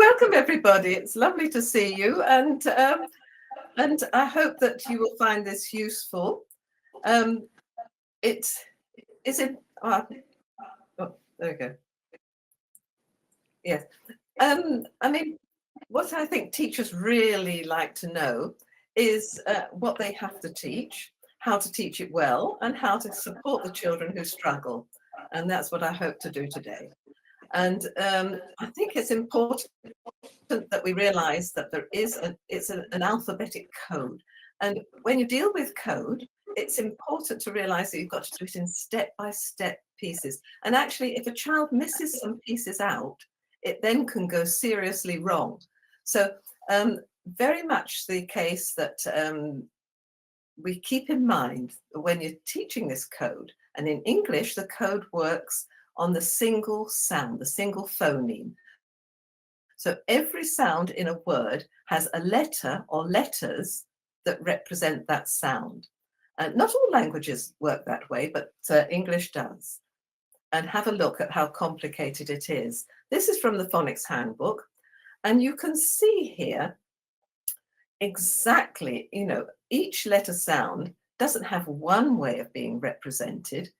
welcome everybody. It's lovely to see you, and I hope that you will find this useful. It is it. Oh, there we go. Yes. I mean, what I think teachers really like to know is what they have to teach, how to teach it well, and how to support the children who struggle. And that's what I hope to do today. And I think it's important that we realize that there is an alphabetic code. And when you deal with code, it's important to realize that you've got to do it in step-by-step pieces. And actually, if a child misses some pieces out, it then can go seriously wrong. So very much the case that we keep in mind that when you're teaching this code, and in English, the code works on the single sound, the single phoneme. So every sound in a word has a letter or letters that represent that sound. And not all languages work that way, but English does. And have a look at how complicated it is. This is from the Phonics Handbook. And you can see here exactly, each letter sound doesn't have one way of being represented.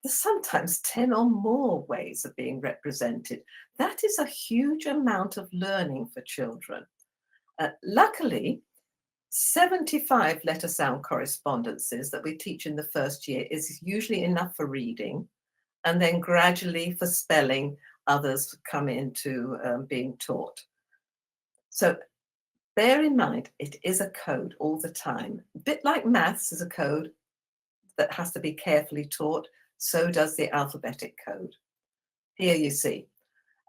There's sometimes 10 or more ways of being represented. That is a huge amount of learning for children. Luckily, 75 letter sound correspondences that we teach in the first year is usually enough for reading, and then gradually for spelling, others come into being taught. So bear in mind, it is a code all the time. A bit like maths is a code that has to be carefully taught. So does the alphabetic code. Here you see.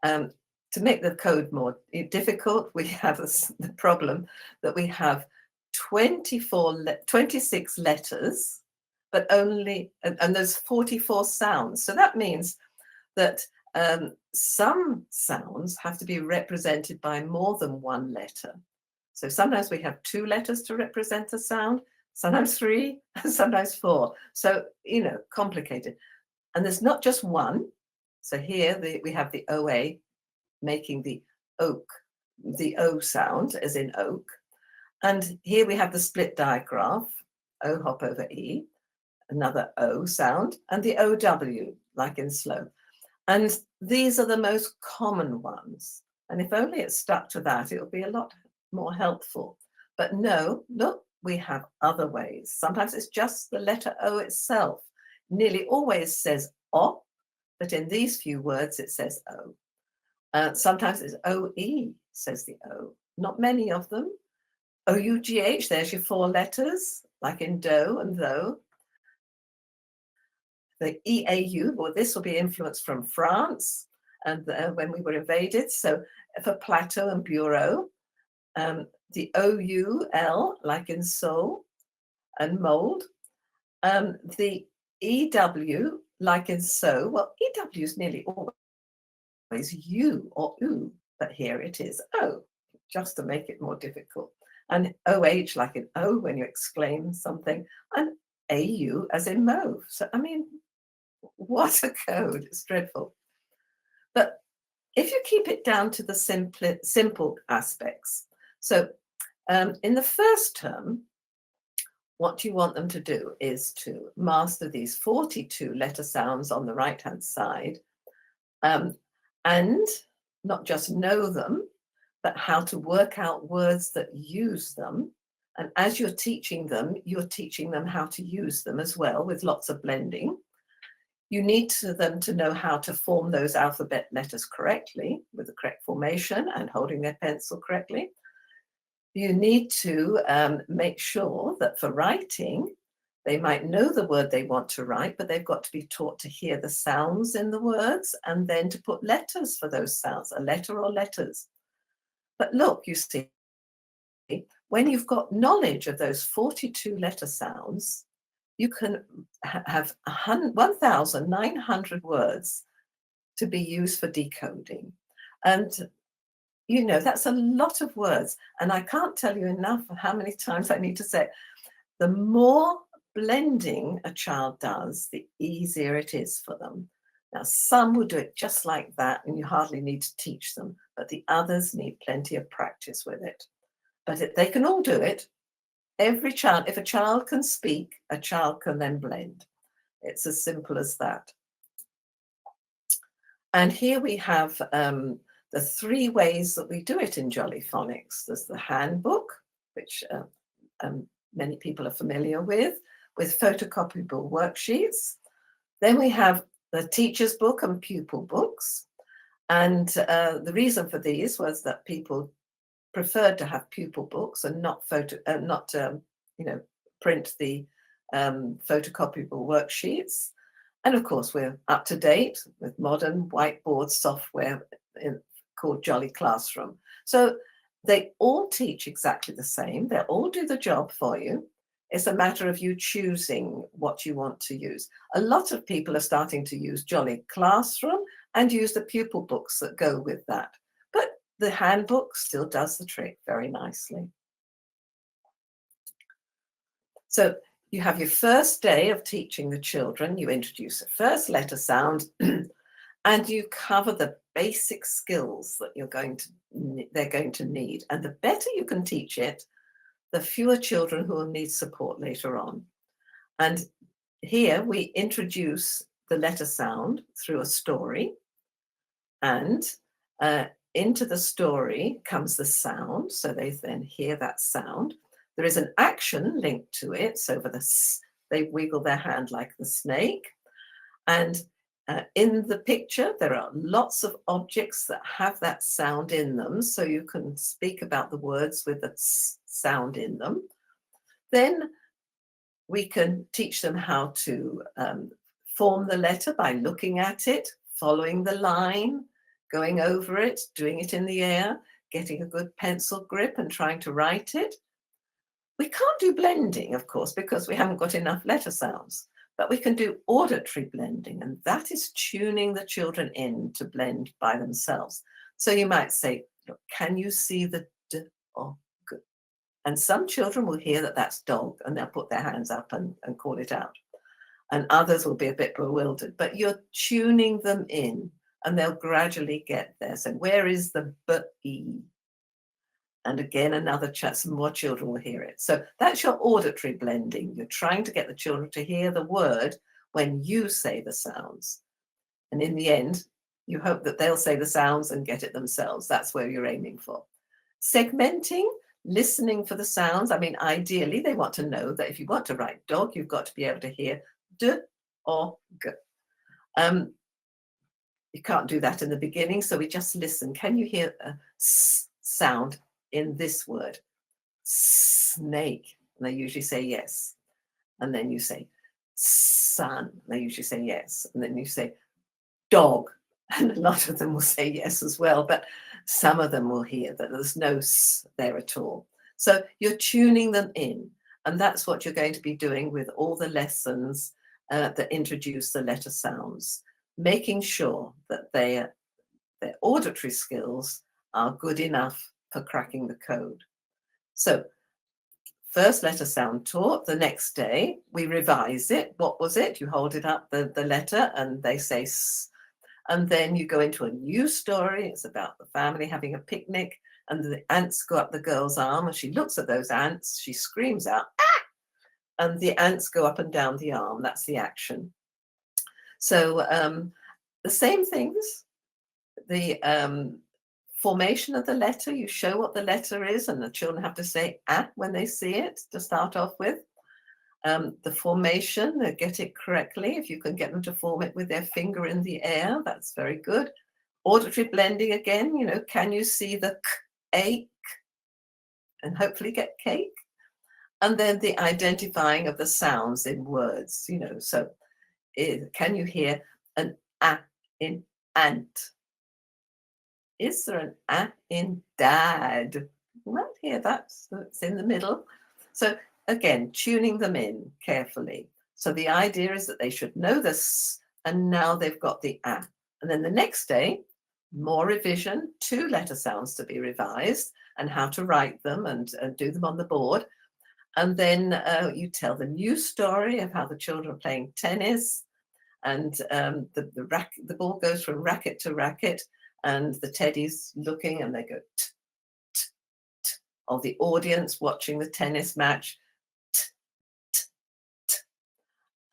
To make the code more difficult, we have the problem that we have 26 letters, but only, and there's 44 sounds. So that means that some sounds have to be represented by more than one letter. So sometimes we have 2 letters to represent a sound, sometimes 3, and sometimes 4. So, complicated. And there's not just one. So here we have the OA making the oak, the O sound, as in oak. And here we have the split digraph, O hop over E, another O sound, and the OW, like in slow. And these are the most common ones. And if only it stuck to that, it would be a lot more helpful. But no, look, we have other ways. Sometimes it's just the letter O itself. Nearly always says O, but in these few words it says O. Sometimes it's OE, says the O. Not many of them. OUGH, there's your 4 letters, like in do and though. The EAU, well, this will be influenced from France and when we were invaded. So for plateau and bureau, the OUL, like in soul and mold. The EW, like in so, well, EW is nearly always U or oo, but here it is O, just to make it more difficult. And OH, like in O, when you exclaim something, and AU, as in mauve. So, I mean, what a code, it's dreadful. But if you keep it down to the simple aspects, so in the first term, what you want them to do is to master these 42 letter sounds on the right-hand side, and not just know them, but how to work out words that use them. And as you're teaching them how to use them as well, with lots of blending. You need them to know how to form those alphabet letters correctly, with the correct formation and holding their pencil correctly. You need to make sure that for writing, they might know the word they want to write, but they've got to be taught to hear the sounds in the words and then to put letters for those sounds, a letter or letters. But look, you see, when you've got knowledge of those 42 letter sounds, you can have 1,900 words to be used for decoding. And that's a lot of words. And I can't tell you enough how many times I need to say it. The more blending a child does, the easier it is for them. Now, some will do it just like that, and you hardly need to teach them. but the others need plenty of practice with it. But they can all do it. Every child, if a child can speak, a child can then blend. It's as simple as that. And here we have the 3 ways that we do it in Jolly Phonics. There's the handbook, which many people are familiar with photocopiable worksheets. Then we have the teacher's book and pupil books. And the reason for these was that people preferred to have pupil books and not print the photocopiable worksheets. And of course, we're up to date with modern whiteboard software called Jolly Classroom. So they all teach exactly the same. They all do the job for you. It's a matter of you choosing what you want to use. A lot of people are starting to use Jolly Classroom and use the pupil books that go with that. But the handbook still does the trick very nicely. So you have your first day of teaching the children. You introduce the first letter sound and you cover the basic skills that they're going to need. And the better you can teach it, the fewer children who will need support later on. And here we introduce the letter sound through a story, and into the story comes the sound, so they then hear that sound. There is an action linked to it, so for the S, they wiggle their hand like the snake. And in the picture, there are lots of objects that have that sound in them, so you can speak about the words with the S sound in them. Then we can teach them how to form the letter by looking at it, following the line, going over it, doing it in the air, getting a good pencil grip and trying to write it. We can't do blending, of course, because we haven't got enough letter sounds, but we can do auditory blending, and that is tuning the children in to blend by themselves. So you might say, look, can you see the D or G? And some children will hear that that's dog, and they'll put their hands up and call it out. And others will be a bit bewildered, but you're tuning them in, and they'll gradually get there. So where is the B-E? And again, some more children will hear it. So that's your auditory blending. You're trying to get the children to hear the word when you say the sounds. And in the end, you hope that they'll say the sounds and get it themselves. That's where you're aiming for. Segmenting, listening for the sounds. I mean, ideally, they want to know that if you want to write dog, you've got to be able to hear D or G. You can't do that in the beginning, so we just listen. Can you hear a S sound in this word? Snake. And they usually say yes. And then you say sun. And they usually say yes. And then you say dog. And a lot of them will say yes as well, but some of them will hear that there's no S there at all. So you're tuning them in. And that's what you're going to be doing with all the lessons that introduce the letter sounds, making sure that their auditory skills are good enough for cracking the code. So first letter sound taught, the next day we revise it. What was it? You hold it up, the letter, and they say S. And then you go into a new story. It's about the family having a picnic, and the ants go up the girl's arm, and she looks at those ants, she screams out, ah! And the ants go up and down the arm. That's the action. So the same things, the formation of the letter, you show what the letter is, and the children have to say ah when they see it to start off with. The formation, they get it correctly. If you can get them to form it with their finger in the air, that's very good. Auditory blending again, can you see the k, and hopefully get cake? And then the identifying of the sounds in words, so can you hear an a in ant? Is there an a in dad? You might hear that, so it's in the middle. So again, tuning them in carefully. So the idea is that they should know this, and now they've got the a. And then the next day, more revision, 2 letter sounds to be revised, and how to write them and do them on the board. And then you tell the new story of how the children are playing tennis, and the ball goes from racket to racket, and the teddy's looking and they go t, t, t, or the audience watching the tennis match, t, t, t.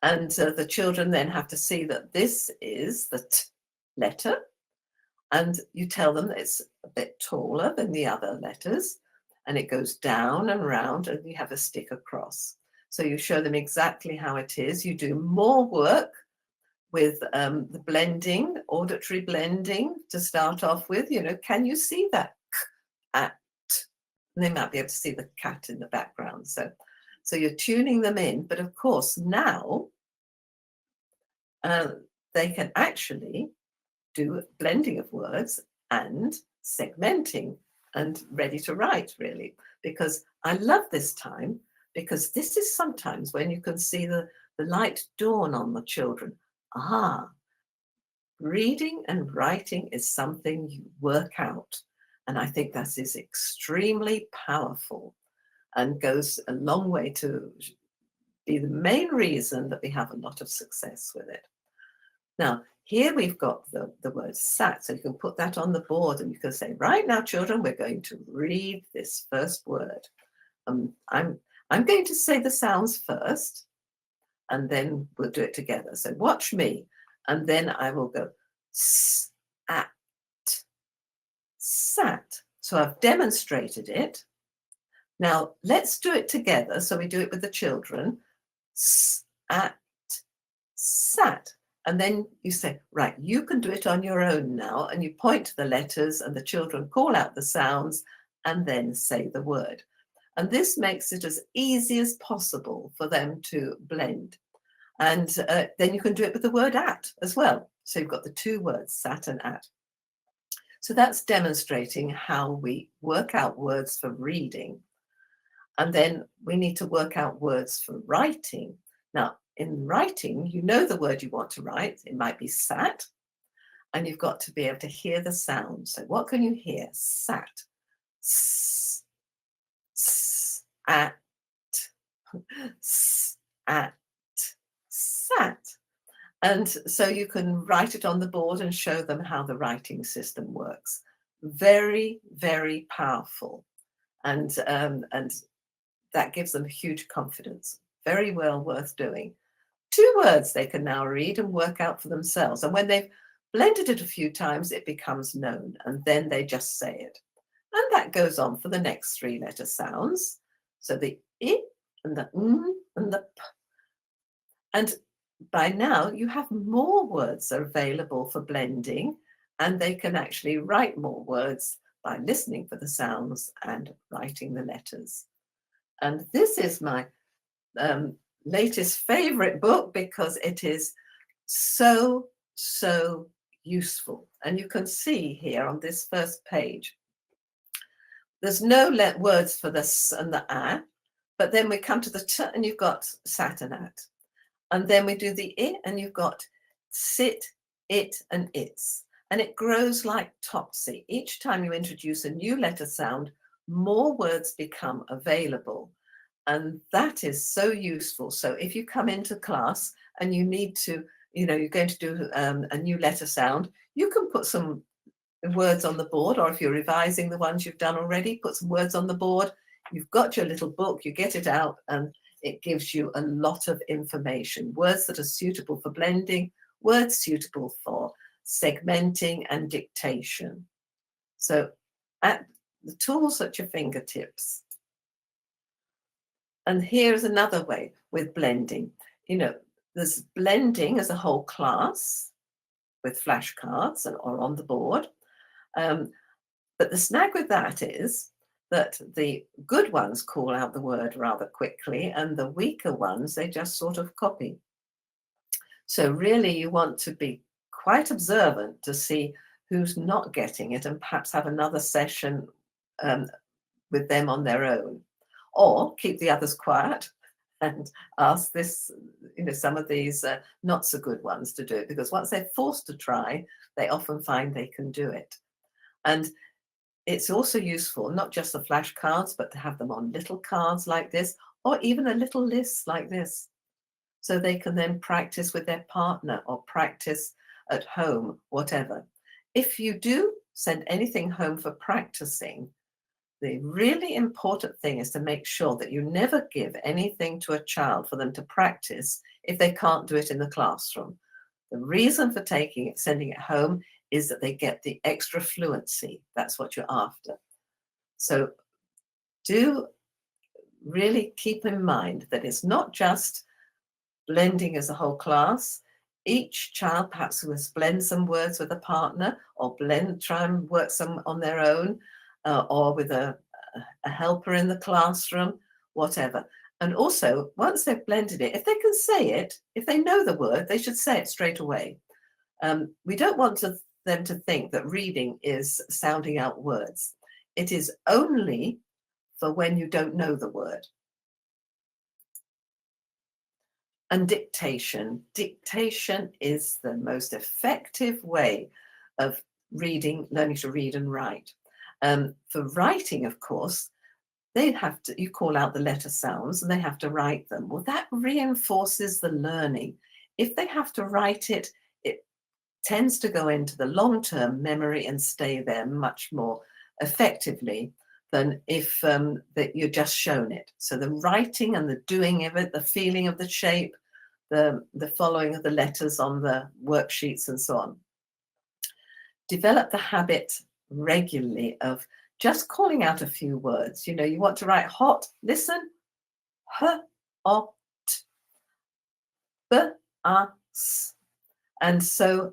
And the children then have to see that this is the t letter, and you tell them that it's a bit taller than the other letters, and it goes down and round, and you have a stick across. So you show them exactly how it is. You do more work with the blending, auditory blending to start off with. You know, can you see that? At. And they might be able to see the cat in the background. So you're tuning them in. But of course, now they can actually do blending of words and segmenting and ready to write, really. Because I love this time, because this is sometimes when you can see the light dawn on the children. Ah, reading and writing is something you work out. And I think that is extremely powerful and goes a long way to be the main reason that we have a lot of success with it. Now, here we've got the word sat, so you can put that on the board and you can say, right now, children, we're going to read this first word. I'm going to say the sounds first, and then we'll do it together. So watch me, and then I will go sat, sat. So I've demonstrated it. Now let's do it together. So we do it with the children. Sat, sat. And then you say, right, you can do it on your own now. And you point to the letters and the children call out the sounds and then say the word. And this makes it as easy as possible for them to blend. And then you can do it with the word at as well. So you've got the two words, sat and at. So that's demonstrating how we work out words for reading. And then we need to work out words for writing. Now, in writing, you know the word you want to write. It might be sat, and you've got to be able to hear the sound. So what can you hear? Sat. S, s, at, s, at, sat. And so you can write it on the board and show them how the writing system works. Very, very powerful. And that gives them huge confidence. Very well worth doing. 2 words they can now read and work out for themselves. And when they've blended it a few times, it becomes known, and then they just say it. And that goes on for the next 3-letter sounds. So the I and the N and the P. And by now you have more words available for blending, and they can actually write more words by listening for the sounds and writing the letters. And this is my latest favorite book, because it is so useful. And you can see here on this first page, there's no words for the s and the a, but then we come to the t and you've got sat and at. And then we do the I and you've got sit, it and its. And it grows like topsy. Each time you introduce a new letter sound, more words become available. And that is so useful. So if you come into class and you need to, you're going to do a new letter sound, you can put some words on the board, or if you're revising the ones you've done already, put some words on the board. You've got your little book, you get it out, and it gives you a lot of information. Words that are suitable for blending, words suitable for segmenting and dictation. So at the tools at your fingertips. And here's another way with blending. There's blending as a whole class with flashcards or on the board. But the snag with that is that the good ones call out the word rather quickly, and the weaker ones, they just sort of copy. So really you want to be quite observant to see who's not getting it, and perhaps have another session with them on their own. Or keep the others quiet and ask some of these not so good ones to do it, because once they're forced to try, they often find they can do it. And it's also useful, not just the flashcards, but to have them on little cards like this, or even a little list like this, so they can then practice with their partner or practice at home, whatever. If you do send anything home for practicing, the really important thing is to make sure that you never give anything to a child for them to practice if they can't do it in the classroom. The reason for sending it home is that they get the extra fluency. That's what you're after. So do really keep in mind that it's not just blending as a whole class. Each child perhaps must blend some words with a partner, or try and work some on their own, or with a helper in the classroom, whatever. And also, once they've blended it, if they can say it, if they know the word, they should say it straight away. We don't want them to think that reading is sounding out words. It is only for when you don't know the word. And dictation. Dictation is the most effective way of learning to read and write. For writing, of course, you call out the letter sounds and they have to write them. Well, that reinforces the learning. If they have to write it, it tends to go into the long-term memory and stay there much more effectively than if that you're just shown it. So the writing and the doing of it, the feeling of the shape, the following of the letters on the worksheets and so on. Develop the habit regularly of just calling out a few words. You know, you want to write hot, listen, hot, b-a-s. And so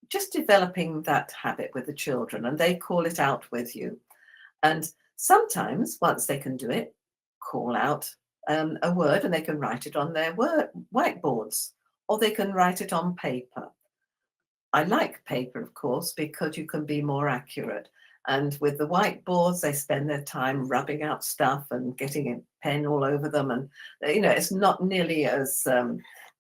just developing that habit with the children, and they call it out with you. And sometimes, once they can do it, call out a word and they can write it on their whiteboards, or they can write it on paper. I like paper, of course, because you can be more accurate. And with the whiteboards, they spend their time rubbing out stuff and getting a pen all over them. And, you know, it's not nearly as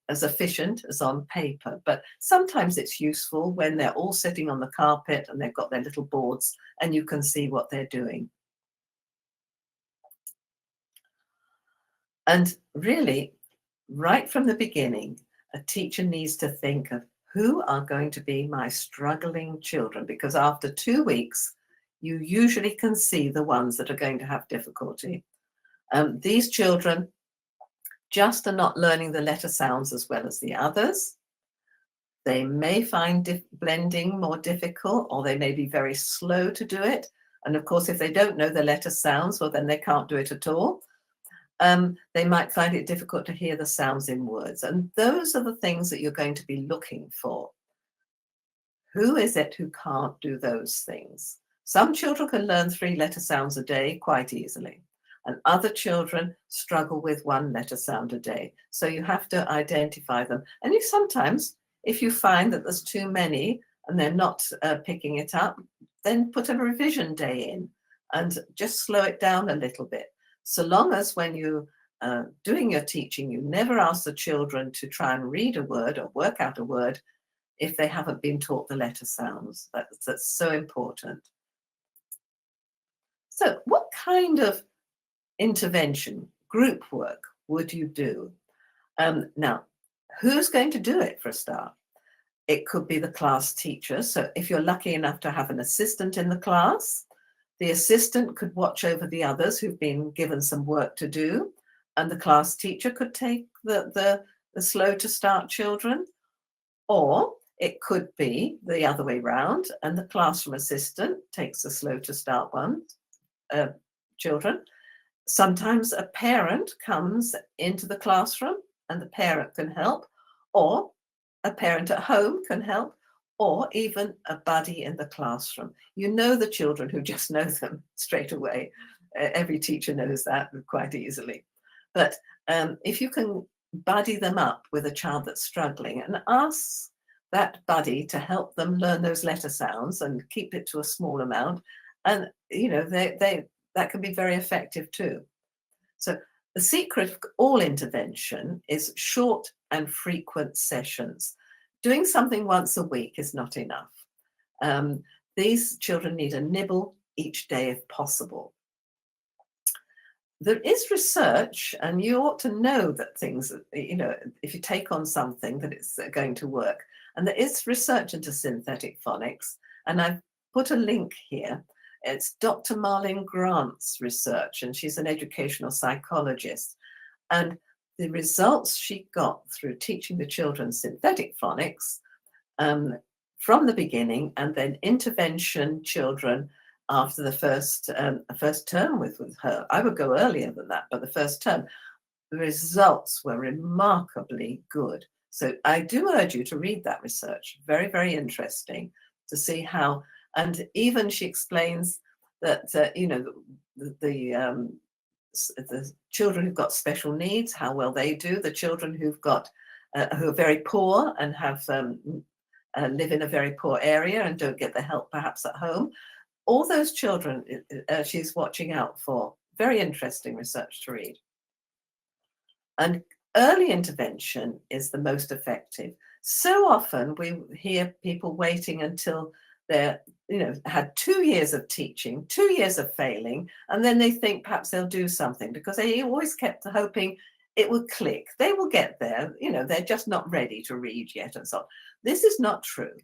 efficient as on paper. But sometimes it's useful when they're all sitting on the carpet and they've got their little boards and you can see what they're doing. And really, right from the beginning, a teacher needs to think of who are going to be my struggling children, because after 2 weeks, you usually can see the ones that are going to have difficulty. These children just are not learning the letter sounds as well as the others. They may find blending more difficult, or they may be very slow to do it. And of course, if they don't know the letter sounds, well, then they can't do it at all. They might find it difficult to hear the sounds in words. And those are the things that you're going to be looking for. Who is it who can't do those things? Some children can learn 3 letter sounds a day quite easily, and other children struggle with 1 letter sound a day. So you have to identify them. And sometimes, if you find that there's too many and they're not picking it up, then put a revision day in and just slow it down a little bit. So long as when you doing your teaching, you never ask the children to try and read a word or work out a word if they haven't been taught the letter sounds. That's so important. So what kind of intervention, group work, would you do? Now, who's going to do it for a start? It could be the class teacher. So if you're lucky enough to have an assistant in the class, the assistant could watch over the others who've been given some work to do, and the class teacher could take the slow to start children. Or it could be the other way round, and the classroom assistant takes the slow to start children. Sometimes a parent comes into the classroom and the parent can help, or a parent at home can help, or even a buddy in the classroom. You know the children who just know them straight away. Every teacher knows that quite easily. But if you can buddy them up with a child that's struggling and ask that buddy to help them learn those letter sounds and keep it to a small amount, and you know that can be very effective too. So the secret of all intervention is short and frequent sessions. Doing something once a week is not enough. These children need a nibble each day if possible. There is research, and you ought to know that things, you know, if you take on something that it's going to work. And there is research into synthetic phonics, And I've put a link here. It's Dr. Marlene Grant's research, and she's an educational psychologist. And the results she got through teaching the children synthetic phonics from the beginning, and then intervention children after the first term with her. I would go earlier than that, but the first term, the results were remarkably good. So I do urge you to read that research. Very, very interesting to see how, and even she explains that, the children who've got special needs, how well they do, the children who've got, who are very poor and have live in a very poor area and don't get the help perhaps at home. All those children she's watching out for. Very interesting research to read. And early intervention is the most effective. So often we hear people waiting until they're, had 2 years of teaching, 2 years of failing, and then they think perhaps they'll do something, because they always kept hoping it would click. They will get there. They're just not ready to read yet and so on. This is not true.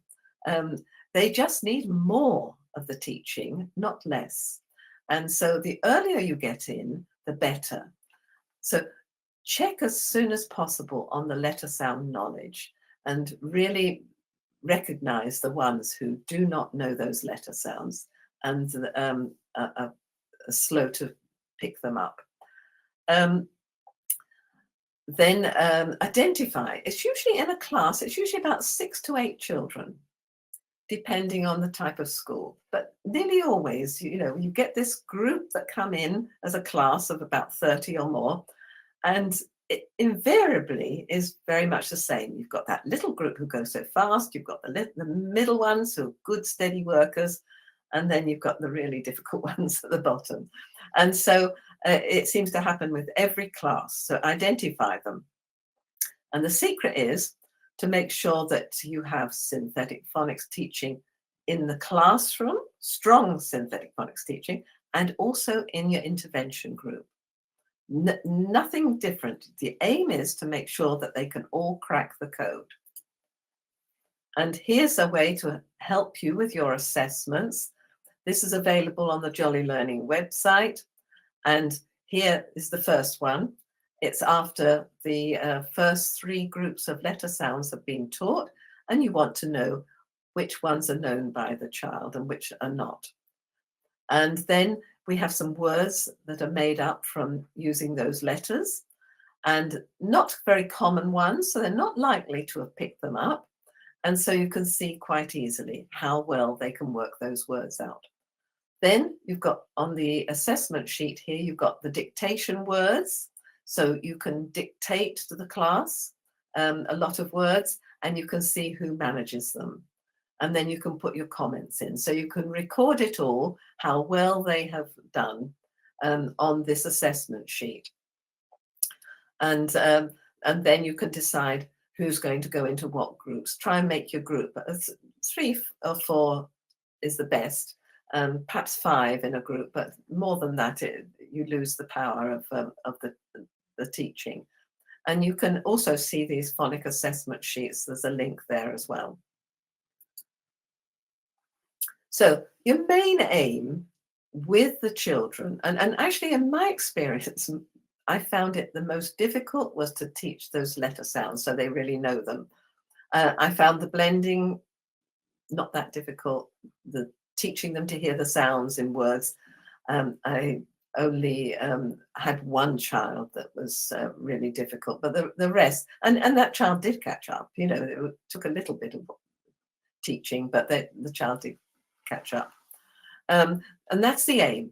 They just need more of the teaching, not less. And so the earlier you get in, the better. So check as soon as possible on the letter sound knowledge and really recognize the ones who do not know those letter sounds and are slow to pick them up. Then identify. It's usually in a class, it's usually about 6 to 8 children, depending on the type of school. But nearly always, you get this group that come in as a class of about 30 or more, and it invariably is very much the same. You've got that little group who go so fast, you've got the middle ones who are good, steady workers, and then you've got the really difficult ones at the bottom. And so it seems to happen with every class. So identify them. And the secret is to make sure that you have synthetic phonics teaching in the classroom, strong synthetic phonics teaching, and also in your intervention group. Nothing different. The aim is to make sure that they can all crack the code. And here's a way to help you with your assessments. This is available on the Jolly Learning website. And here is the first one. It's after the first 3 groups of letter sounds have been taught, and you want to know which ones are known by the child and which are not. And then we have some words that are made up from using those letters, and not very common ones, so they're not likely to have picked them up. And so you can see quite easily how well they can work those words out. Then you've got on the assessment sheet here, you've got the dictation words. So you can dictate to the class a lot of words, and you can see who manages them. And then you can put your comments in. So you can record it all, how well they have done on this assessment sheet. And then you can decide who's going to go into what groups. Try and make your group. 3 or 4 is the best. Perhaps 5 in a group, but more than that, you lose the power of the teaching. And you can also see these phonic assessment sheets. There's a link there as well. So your main aim with the children, and actually in my experience, I found it the most difficult was to teach those letter sounds so they really know them. I found the blending not that difficult, the teaching them to hear the sounds in words. I only had one child that was really difficult, but the rest, and that child did catch up. It took a little bit of teaching, but the child did catch up. And that's the aim.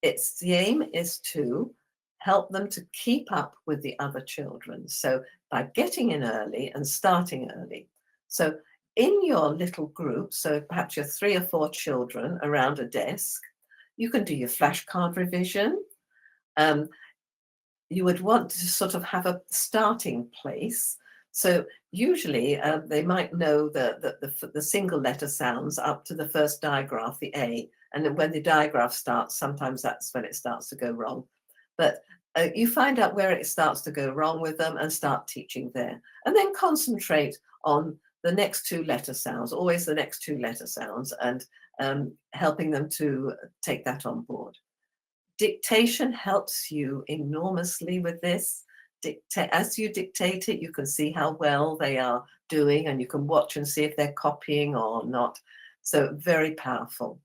The aim is to help them to keep up with the other children. So by getting in early and starting early. So in your little group, so perhaps you're 3 or 4 children around a desk, you can do your flashcard revision. You would want to sort of have a starting place. So usually they might know the single letter sounds up to the first digraph, the A. And then when the digraph starts, sometimes that's when it starts to go wrong. But you find out where it starts to go wrong with them and start teaching there. And then concentrate on the next two letter sounds, always the next two letter sounds, and helping them to take that on board. Dictation helps you enormously with this. As you dictate it, you can see how well they are doing, and you can watch and see if they're copying or not. So very powerful.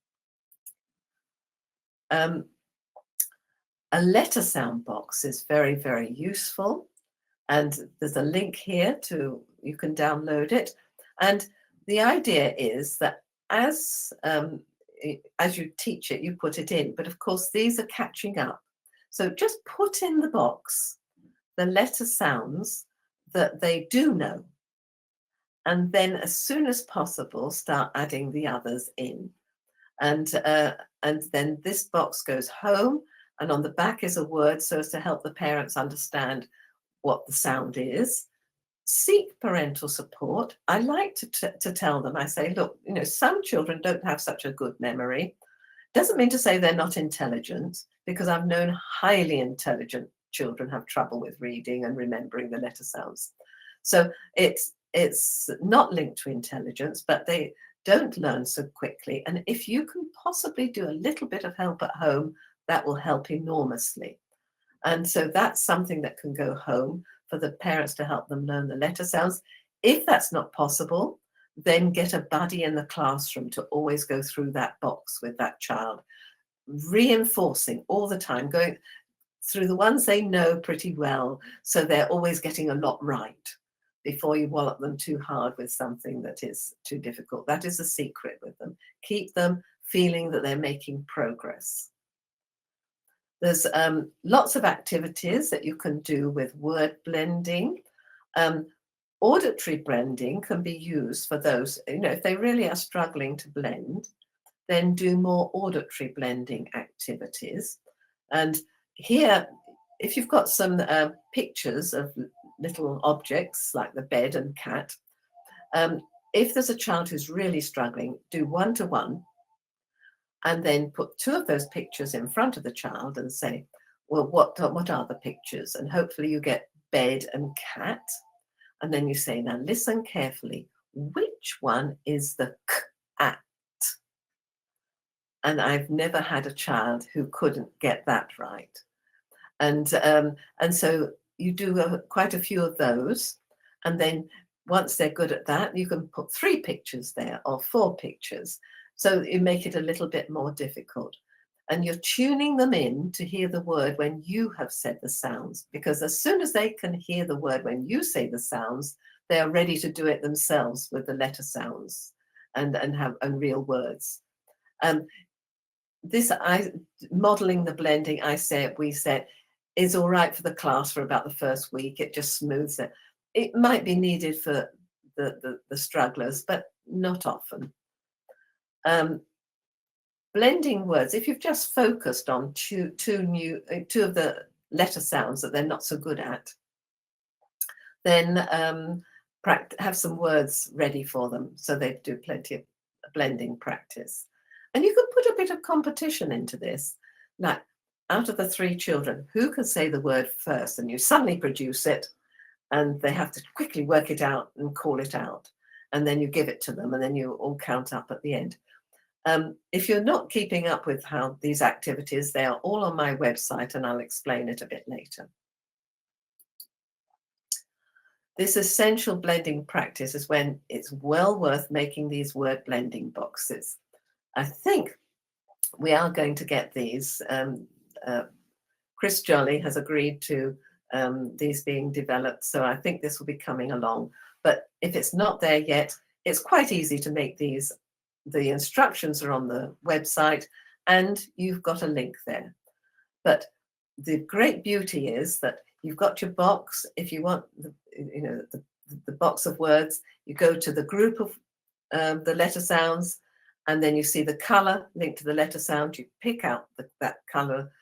A letter sound box is very, very useful. And there's a link here you can download it. And the idea is that as you teach it, you put it in. But of course, these are catching up. So just put in the box the letter sounds that they do know. And then as soon as possible, start adding the others in. And then this box goes home, and on the back is a word so as to help the parents understand what the sound is. Seek parental support. I like to tell them, I say, look, some children don't have such a good memory. Doesn't mean to say they're not intelligent, because I've known highly intelligent children have trouble with reading and remembering the letter sounds. So it's not linked to intelligence, but they don't learn so quickly. And if you can possibly do a little bit of help at home, that will help enormously. And so that's something that can go home for the parents to help them learn the letter sounds. If that's not possible, then get a buddy in the classroom to always go through that box with that child, reinforcing all the time, going through the ones they know pretty well, so they're always getting a lot right before you wallop them too hard with something that is too difficult. That is a secret with them. Keep them feeling that they're making progress. There's lots of activities that you can do with word blending. Auditory blending can be used for those, if they really are struggling to blend, then do more auditory blending activities. And here, if you've got some pictures of little objects like the bed and cat, if there's a child who's really struggling, do one-to-one, and then put two of those pictures in front of the child and say, well, what are the pictures? And hopefully you get bed and cat. And then you say, now listen carefully, which one is the cat? And I've never had a child who couldn't get that right. And so you do quite a few of those. And then once they're good at that, you can put 3 pictures there or 4 pictures. So you make it a little bit more difficult. And you're tuning them in to hear the word when you have said the sounds, because as soon as they can hear the word when you say the sounds, they are ready to do it themselves with the letter sounds and real words. Modeling the blending, we said, is all right for the class for about the first week. It just smooths it. It might be needed for the strugglers, but not often. Blending words, if you've just focused on two of the letter sounds that they're not so good at, then have some words ready for them so they do plenty of blending practice. And you can put a bit of competition into this, like out of the 3 children, who can say the word first? And you suddenly produce it, and they have to quickly work it out and call it out, and then you give it to them, and then you all count up at the end. If you're not keeping up with how these activities, they are all on my website, and I'll explain it a bit later. This essential blending practice is when it's well worth making these word blending boxes. I think we are going to get these. Chris Jolly has agreed to these being developed, so I think this will be coming along. But if it's not there yet, it's quite easy to make these. The instructions are on the website, and you've got a link there. But the great beauty is that you've got your box. If you want the box of words, you go to the group of the letter sounds, and then you see the color linked to the letter sound. You pick out that color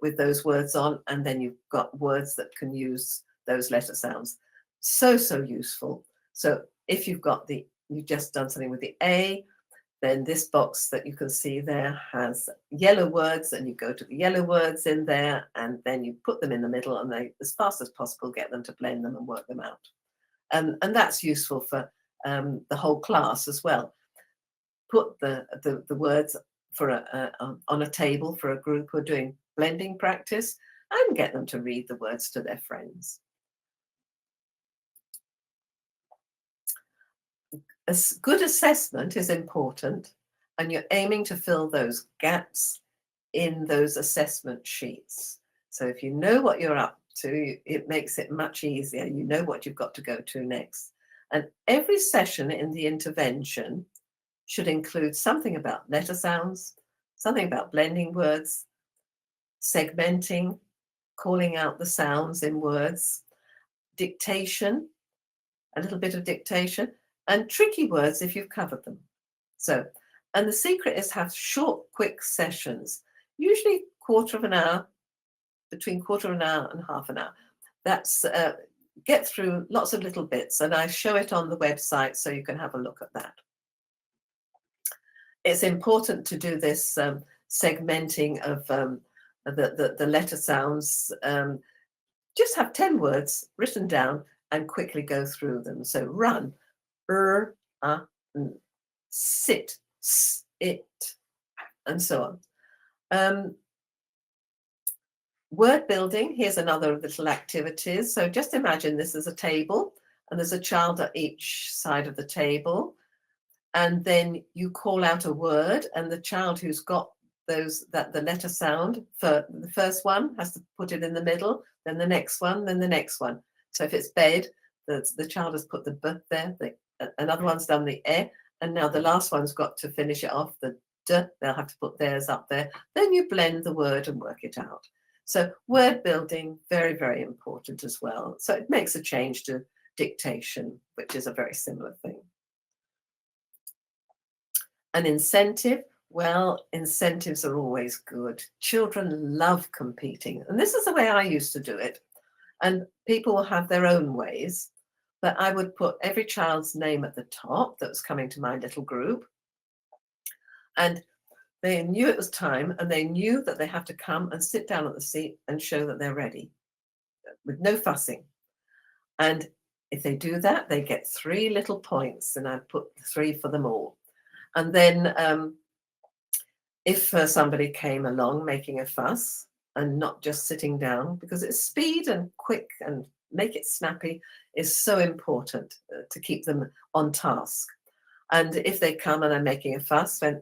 with those words on, and then you've got words that can use those letter sounds. So useful. So if you've just done something with the A, then this box that you can see there has yellow words, and you go to the yellow words in there, and then you put them in the middle, and they, as fast as possible, get them to blend them and work them out. And that's useful for the whole class as well. Put the words on a table for a group who are doing blending practice, and get them to read the words to their friends. A good assessment is important, and you're aiming to fill those gaps in those assessment sheets. So if you know what you're up to, it makes it much easier. You know what you've got to go to next. And every session in the intervention should include something about letter sounds, something about blending words, segmenting, calling out the sounds in words, dictation, a little bit of dictation, and tricky words if you've covered them. So, and the secret is have short, quick sessions, usually quarter of an hour, between quarter of an hour and half an hour. That's get through lots of little bits, and I show it on the website so you can have a look at that. It's important to do this segmenting of the letter sounds. Just have 10 words written down and quickly go through them. So run, sit, it, and so on. Word building, here's another of the little activities. So just imagine this is a table, and there's a child at each side of the table. And then you call out a word, and the child who's got the letter sound for the first one has to put it in the middle, then the next one, then the next one. So if it's bed, the child has put the b there, another one's done the e, and now the last one's got to finish it off, the d, they'll have to put theirs up there. Then you blend the word and work it out. So word building, very, very important as well. So it makes a change to dictation, which is a very similar thing. An incentive, well, incentives are always good. Children love competing. And this is the way I used to do it. And people will have their own ways. But I would put every child's name at the top that was coming to my little group. And they knew it was time, and they knew that they have to come and sit down at the seat and show that they're ready, with no fussing. And if they do that, they get 3 little points, and I put 3 for them all. And then if somebody came along making a fuss and not just sitting down, because it's speed and quick and make it snappy is so important to keep them on task. And if they come and are making a fuss, then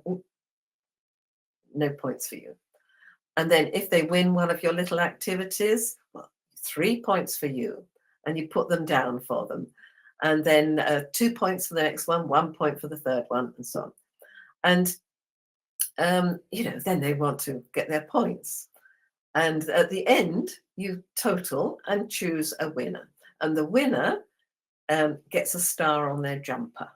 no points for you. And then if they win one of your little activities, well, 3 points for you, and you put them down for them. And then 2 points for the next one, 1 point for the third one, and so on. And, then they want to get their points. And at the end, you total and choose a winner. And the winner gets a star on their jumper,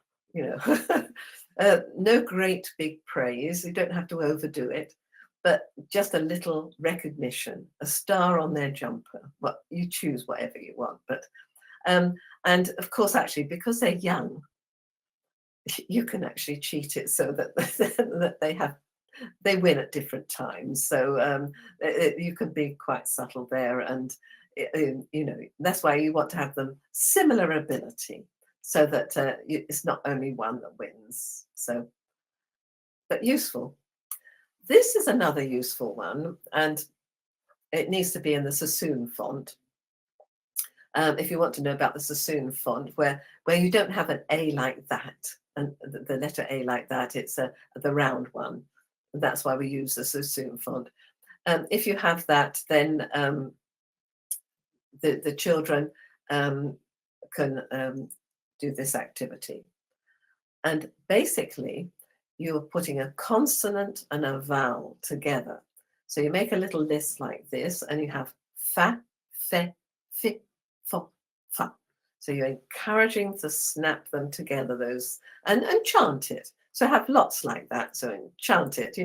No great big praise. You don't have to overdo it, but just a little recognition, a star on their jumper. Well, you choose whatever you want. But and of course, actually, because they're young, you can actually cheat it so that, that they win at different times. So you can be quite subtle there, and that's why you want to have them similar ability, so that it's not only one that wins. So, but useful. This is another useful one, and it needs to be in the Sassoon font. If you want to know about the Sassoon font, where you don't have an A like that, and the letter A like that, it's the round one. And that's why we use the Sassoon font. If you have that, then the children can do this activity. And basically, you're putting a consonant and a vowel together. So you make a little list like this, and you have fa, fe, fi, fo, fa. So you're encouraging to snap them together, those, and chant it. So have lots like that. So chant it,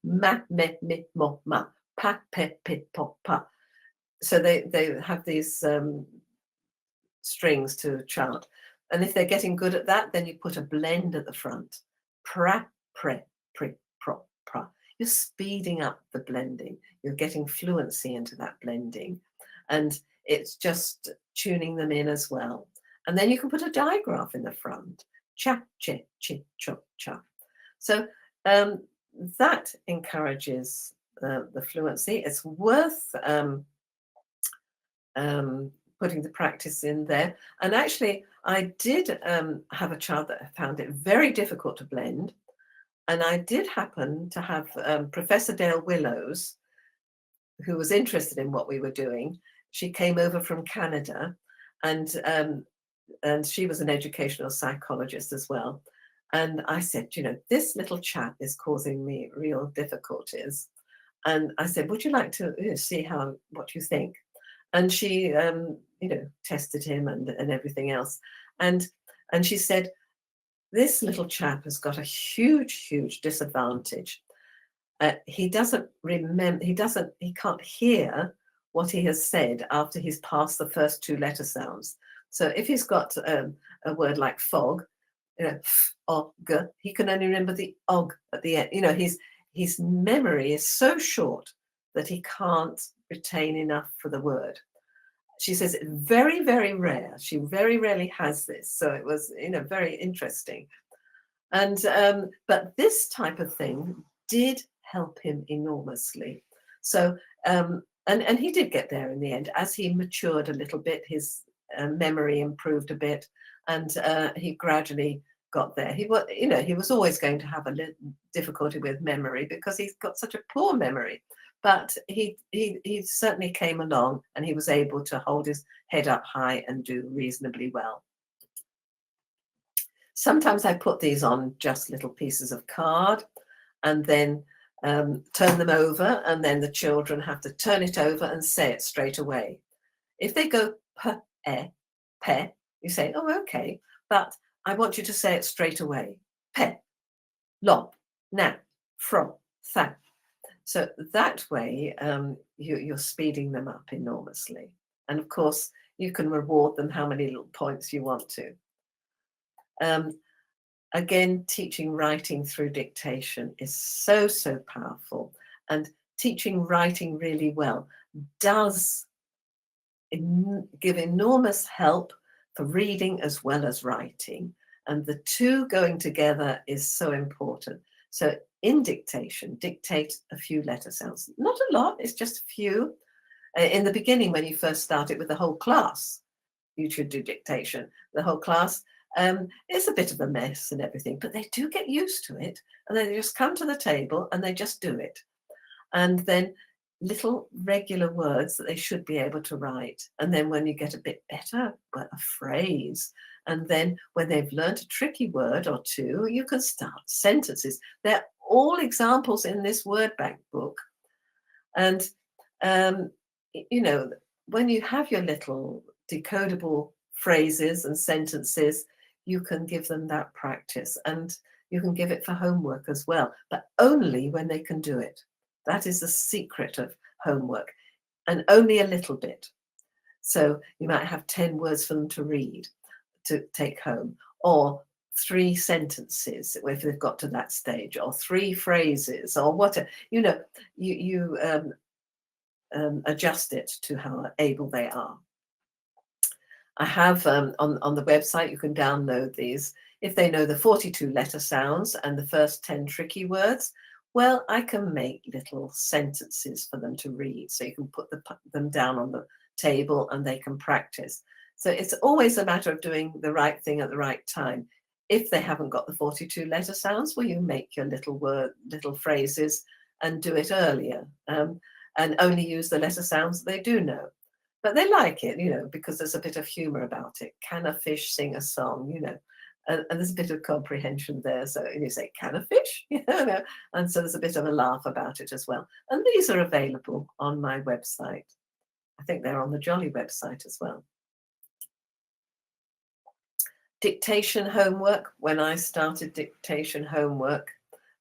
ma, me, mi, mo, ma, pa, pe, pi, po, pa. So they have these strings to chant. And if they're getting good at that, then you put a blend at the front. Pra, pre, pri, pro, pra. You're speeding up the blending. You're getting fluency into that blending. And it's just tuning them in as well. And then you can put a digraph in the front. cha, che, chi, cho, cha. So that encourages the fluency. It's worth putting the practice in there. And actually, I did have a child that found it very difficult to blend. And I did happen to have Professor Dale Willows, who was interested in what we were doing. She came over from Canada, and she was an educational psychologist as well. And I said, this little chap is causing me real difficulties. And I said, would you like to see what you think? And she, tested him and everything else. And she said, this little chap has got a huge, huge disadvantage. He doesn't remember, he can't hear what he has said after he's passed the first two letter sounds. So if he's got a word like fog, f, og, he can only remember the og at the end. His memory is so short that he can't retain enough for the word. She says it's very, very rare. She very rarely has this. So it was, very interesting. And but this type of thing did help him enormously. So and he did get there in the end. As he matured a little bit, his memory improved a bit, and he gradually got there. He was always going to have a little difficulty with memory because he's got such a poor memory. But he certainly came along, and he was able to hold his head up high and do reasonably well. Sometimes I put these on just little pieces of card and then turn them over, and then the children have to turn it over and say it straight away. If they go pe, you say, oh, okay, but I want you to say it straight away. Pe, lop, na, from, tha. So that way you're speeding them up enormously. And of course, you can reward them how many little points you want to. Again, teaching writing through dictation is so, so powerful. And teaching writing really well does give enormous help for reading as well as writing. And the two going together is so important. So in dictation, dictate a few letter sounds. Not a lot, it's just a few. In the beginning, when you first started with the whole class, you should do dictation. The whole class, it's a bit of a mess and everything, but they do get used to it. And then they just come to the table and they just do it. And then little regular words that they should be able to write. And then when you get a bit better, well, a phrase. And then when they've learned a tricky word or two, you can start sentences. They're all examples in this word bank book. And, when you have your little decodable phrases and sentences, you can give them that practice, and you can give it for homework as well, but only when they can do it. That is the secret of homework, and only a little bit. So you might have 10 words for them to read, to take home, or 3 sentences if they've got to that stage, or 3 phrases, or whatever. You adjust it to how able they are. I have on the website, you can download these. If they know the 42 letter sounds and the first 10 tricky words, well, I can make little sentences for them to read. So you can put them down on the table and they can practice. So it's always a matter of doing the right thing at the right time. If they haven't got the 42 letter sounds, well, you make your little phrases and do it earlier, and only use the letter sounds that they do know. But they like it, because there's a bit of humor about it. Can a fish sing a song, and there's a bit of comprehension there. So you say, can a fish? And so there's a bit of a laugh about it as well. And these are available on my website. I think they're on the Jolly website as well. Dictation homework. When I started dictation homework,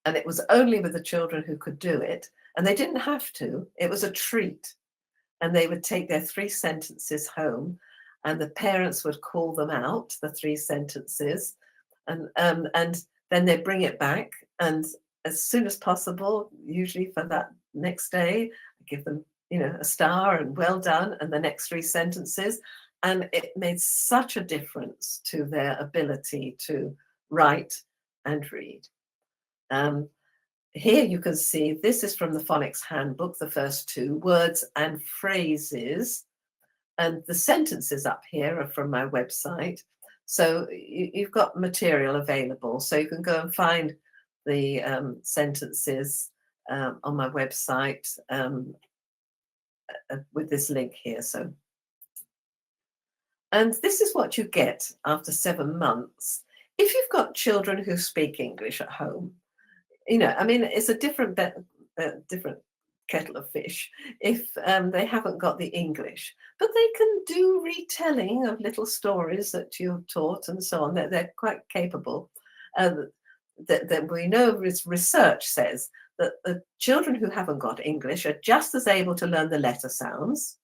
and it was only with the children who could do it, and they didn't have to, it was a treat. And they would take their 3 sentences home, and the parents would call them out, the 3 sentences, and then they'd bring it back. And as soon as possible, usually for that next day, I give them, a star and well done, and the next 3 sentences. And it made such a difference to their ability to write, and read. Here you can see this is from the Phonics Handbook, the first 2 words and phrases, and the sentences up here are from my website. So you've got material available, so you can go and find the sentences on my website with this link here. So, and this is what you get after 7 months. If you've got children who speak English at home, you know, I mean, it's a different kettle of fish if they haven't got the English, but they can do retelling of little stories that you've taught and so on. They're quite capable. That we know research says that the children who haven't got English are just as able to learn the letter sounds.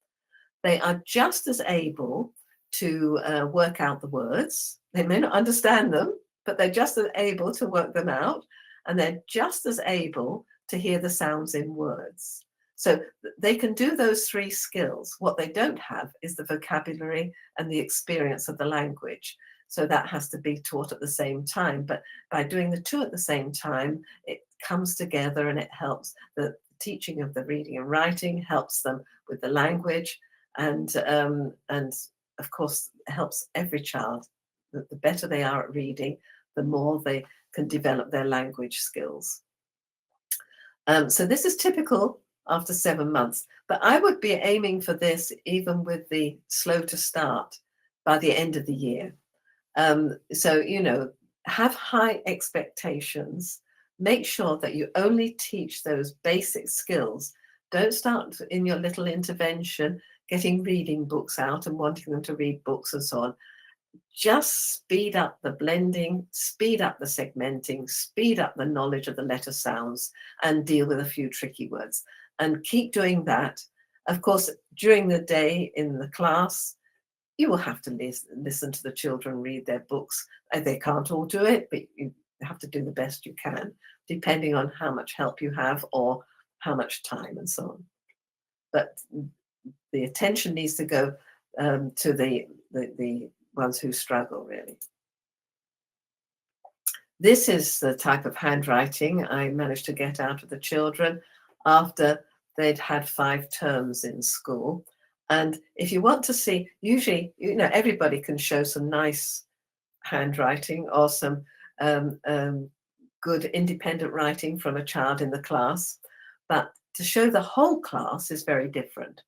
They are just as able to work out the words. They may not understand them, but they're just as able to work them out. And they're just as able to hear the sounds in words. So they can do those 3 skills. What they don't have is the vocabulary and the experience of the language. So that has to be taught at the same time. But by doing the 2 at the same time, it comes together and it helps. The teaching of the reading and writing helps them with the language, and of course helps every child. The better they are at reading, the more they can develop their language skills. So this is typical after 7 months, but I would be aiming for this even with the slow to start by the end of the year. So, you know, have high expectations. Make sure that you only teach those basic skills. Don't start in your little intervention getting reading books out and wanting them to read books and so on. Just speed up the blending, speed up the segmenting, speed up the knowledge of the letter sounds, and deal with a few tricky words. And keep doing that. Of course, during the day in the class, you will have to listen to the children read their books. They can't all do it, but you have to do the best you can, depending on how much help you have or how much time and so on. But the attention needs to go to the ones who struggle, really. This is the type of handwriting I managed to get out of the children after they'd had 5 terms in school. And if you want to see, usually, you know, everybody can show some nice handwriting or some good independent writing from a child in the class. But to show the whole class is very different.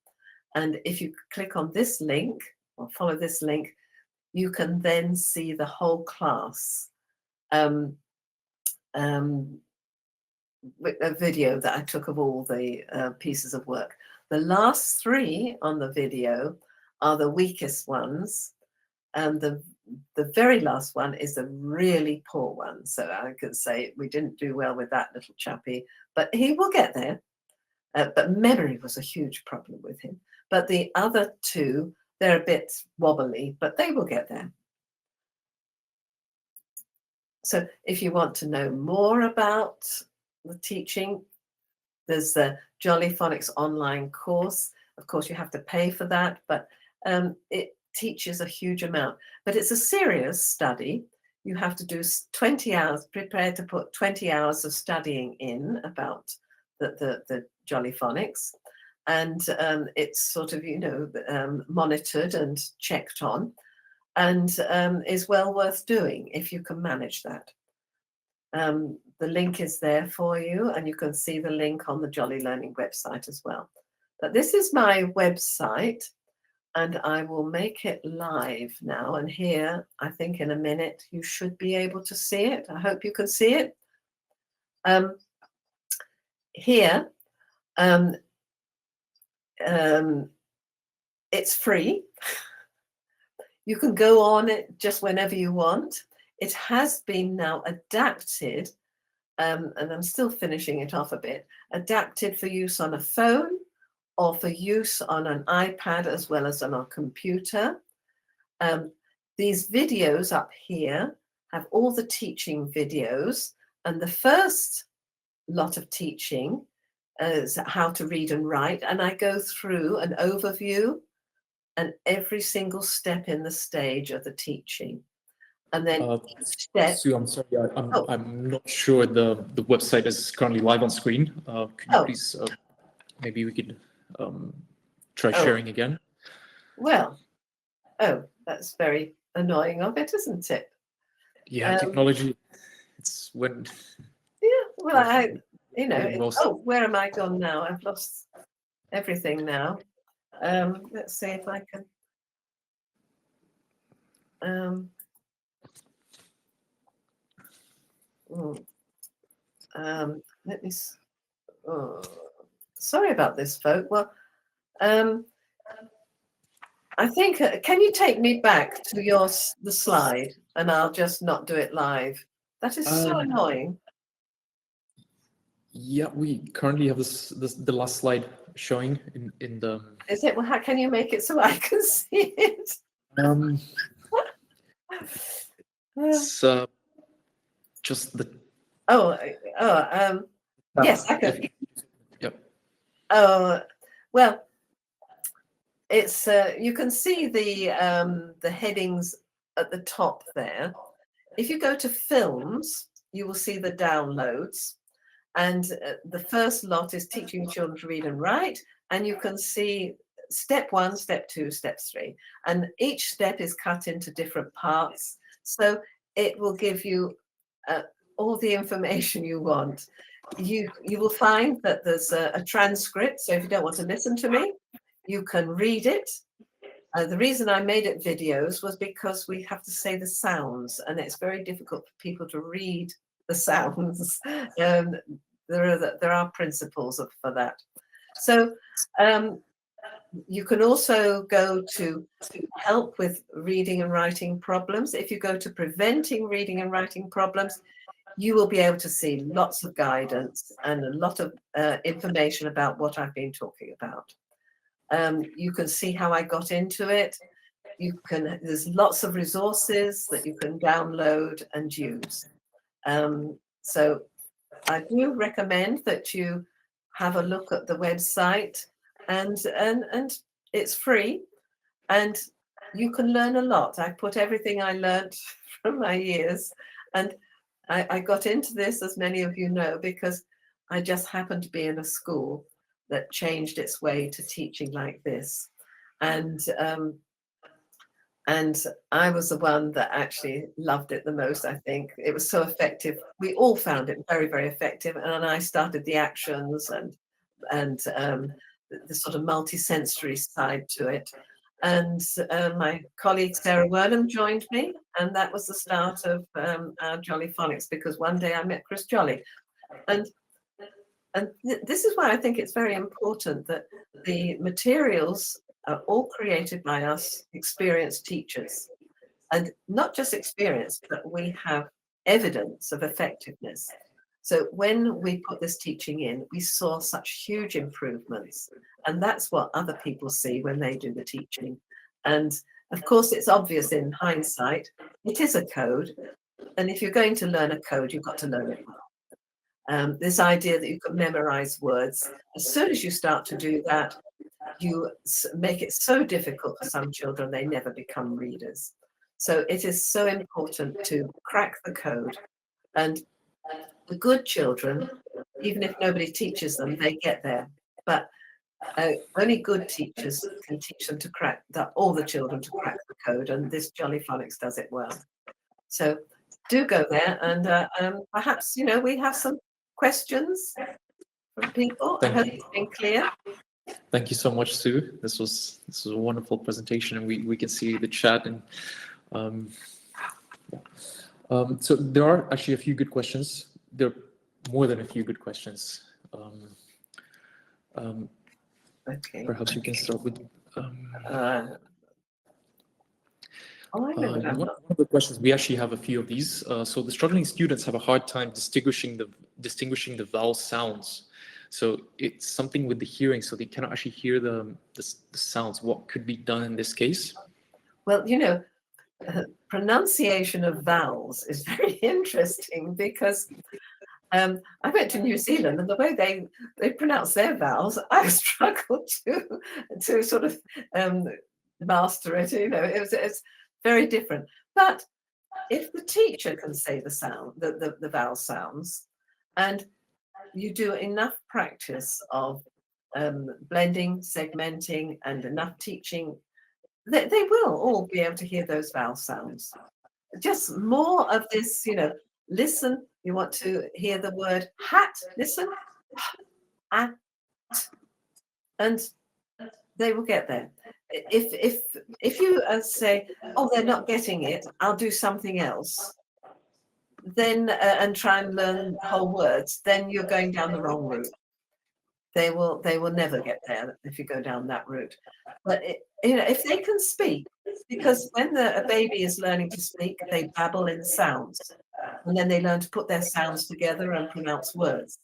And if you click on this link or follow this link, you can then see the whole class. A video that I took of all the pieces of work. The last 3 on the video are the weakest ones, and the very last one is a really poor one. So I could say we didn't do well with that little chappie, but he will get there. But memory was a huge problem with him. But the other 2, they're a bit wobbly, but they will get there. So if you want to know more about the teaching, there's the Jolly Phonics online course. Of course, you have to pay for that, but it teaches a huge amount. But it's a serious study. You have to do 20 hours, prepare to put 20 hours of studying in about the Jolly Phonics. And it's sort of, you know, monitored and checked on, and is well worth doing if you can manage that. The link is there for you, and you can see the link on the Jolly Learning website as well. But this is my website, and I will make it live now. And here, I think in a minute, you should be able to see it. I hope you can see it. Here, it's free. You can go on it just whenever you want. It has been now adapted, and I'm still finishing it off a bit, adapted for use on a phone or for use on an iPad as well as on a computer. These videos up here have all the teaching videos, and the first lot of teaching is how to read and write, and I go through an overview and every single step in the stage of the teaching. and then step. Sue, I'm sorry, Oh, I'm not sure the website is currently live on screen. Could you oh, please, maybe we could try oh. sharing again? Well, oh, that's very annoying of it, isn't it? Yeah, technology. It's when Yeah. Well, most. oh, where am I gone now? I've lost everything now. Let's see if I can. Let me. Oh, sorry about this, folk. Well, I think. Can you take me back to the slide, and I'll just not do it live. That is so annoying. Yeah, we currently have the last slide showing in the. Is it? Well, how can you make it so I can see it? It's just the. Yes, I can. Yep. Oh, well, it's you can see the headings at the top there. If you go to films, you will see the downloads, and the first lot is teaching children to read and write, and you can see step 1, step 2, step 3, and each step is cut into different parts, so it will give you all the information you want. You will find that there's a transcript, so if you don't want to listen to me, you can read it. The reason I made it videos was because we have to say the sounds, and it's very difficult for people to read the sounds. There are principles for that. So you can also go to help with reading and writing problems. If you go to preventing reading and writing problems, you will be able to see lots of guidance and a lot of information about what I've been talking about. You can see how I got into it. There's lots of resources that you can download and use. So I do recommend that you have a look at the website, and it's free, and you can learn a lot. I put everything I learned from my years, and I got into this, as many of you know, because I just happened to be in a school that changed its way to teaching like this. And I was the one that actually loved it the most, I think. It was so effective. We all found it very, very effective. And I started the actions and the sort of multi-sensory side to it. And my colleague Sarah Wernham joined me, and that was the start of our Jolly Phonics, because one day I met Chris Jolly. And this is why I think it's very important that the materials are all created by us experienced teachers, and not just experience, but we have evidence of effectiveness. So when we put this teaching in, we saw such huge improvements, and that's what other people see when they do the teaching. And of course, it's obvious in hindsight, it is a code, and if you're going to learn a code, you've got to learn it well. This idea that you can memorize words, as soon as you start to do that, you make it so difficult for some children, they never become readers. So it is so important to crack the code. And the good children, even if nobody teaches them, they get there. But only good teachers can teach them to crack all the children to crack the code, and this Jolly Phonics does it well. So do go there, and perhaps we have some questions from people. I hope it's been clear. Thank you so much, Sue. This was a wonderful presentation, and we can see the chat. And so there are actually a few good questions. There are more than a few good questions. Okay. Perhaps we can start with. One of the questions, we actually have a few of these. So the struggling students have a hard time distinguishing the vowel sounds. So it's something with the hearing, so they cannot actually hear the sounds. What could be done in this case? Well, pronunciation of vowels is very interesting, because I went to New Zealand, and the way they pronounce their vowels, I struggled to sort of master it. It's very different. But if the teacher can say the sound, the vowel sounds, and you do enough practice of blending, segmenting, and enough teaching, they will all be able to hear those vowel sounds. Just more of this, listen. You want to hear the word hat, listen, at, and they will get there. If you say, oh, they're not getting it, I'll do something else, then and try and learn whole words, then you're going down the wrong route. They will never get there if you go down that route. But if they can speak, because when a baby is learning to speak, they babble in sounds, and then they learn to put their sounds together and pronounce words,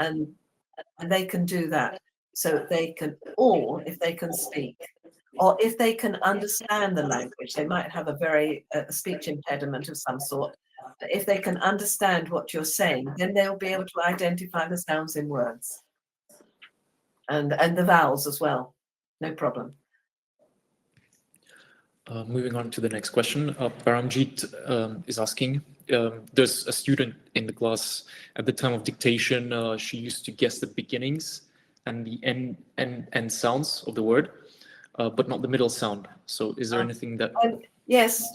and they can do that. So they can all, if they can speak, or if they can understand the language, they might have a very speech impediment of some sort. But if they can understand what you're saying, then they'll be able to identify the sounds in words. And the vowels as well, no problem. Moving on to the next question, Paramjit is asking, there's a student in the class, at the time of dictation, she used to guess the beginnings and the end sounds of the word, but not the middle sound. So is there anything that... Yes,